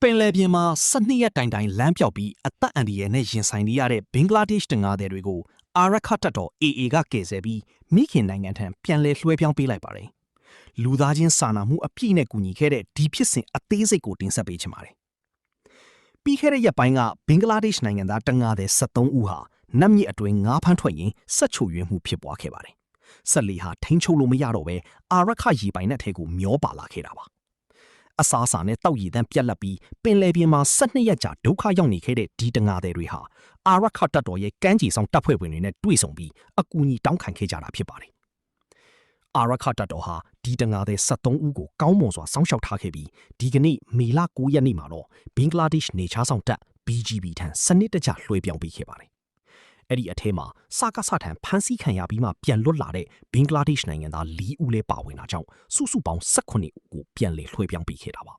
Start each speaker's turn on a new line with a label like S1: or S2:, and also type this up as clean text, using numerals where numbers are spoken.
S1: ပင်လယ်ပြင်မှာ12ရက်တိုင်တိုင်လမ်းပြောက်ပြီးအသက်အန္တရာယ်နဲ့ရင်ဆိုင်နေရတဲ့ဘင်္ဂလားဒေ့ရှ်တငါးသည်တွေကိုအာရခတပ်တော် AA ကကယ်ဆယ်ပြီးမိခင်နိုင်ငံထံပြန်လည်လွှဲပြောင်းပေးလိုက်ပါတယ်။လူသားချင်းစာနာမှုအပြည့်နဲ့ကူညီခဲ့တဲ့ဒီဖြစ်စဉ်အသေးစိတ်ကိုတင်ဆက်ပေးချင်ပါတယ်။ပြီးခဲ့တဲ့ရက်ပိုင်းကဘင်္ဂလားဒေ့ရှ်နိုင်ငံသားတငါးသည်73ဦးဟာနတ်မြစ်အတွင်းငါးဖမ်းထွက်ရင်းဆက်ချိုယွင်းမှုဖြစ်ပွားခဲ့ပါတယ်။ဆက်လီဟာထိန်းချုပ်လို့မရတော့ပဲအာရခရေပိုင်နက်ထဲကိုမျောပါလာခဲ့တာပါ။အစားအစာနဲ့တောက်ရည်တန်းပြက်လက်ပြီးပင်လယ်ပြင်မှာ12ရက်ကြာဒုက္ခရောက်နေခဲ့တဲ့ဒီတငါသည်တွေဟာအာရခတပ်တော်ရဲ့ကမ်းခြေဆောင်တပ်ဖွဲ့ဝင်တွေနဲ့တွေ့ဆုံပြီးအကူအညီတောင်းခံခဲ့ကြတာဖြစ်ပါတယ်။အာရခတပ်တော်ဟာဒီတငါသည်73ဦးကိုကောင်းမွန်စွာစောင့်ရှောက်ထားခဲ့ပြီးဒီကနေ့မေလ9ရက်နေ့မှာတော့ဘင်္ဂလားဒေ့ရှ်နေချားဆောင်တပ် BGB ထံစနစ်တကျလွှဲပြောင်းပေးခဲ့ပါတယ်။အဲ့ဒီအထဲမှာစကားဆထံဖမ်းဆီးခံရပြီးမှပြန်လွတ်လာတဲ့ဘင်္ဂလားဒေ့ရှ်နိုင်ငံသား4ဦးလည်းပါဝင်တာကြောင့်စုစုပေါင်း18ဦးကိုပြန်လည်လွှဲပြောင်းပေးခဲ့တာပါ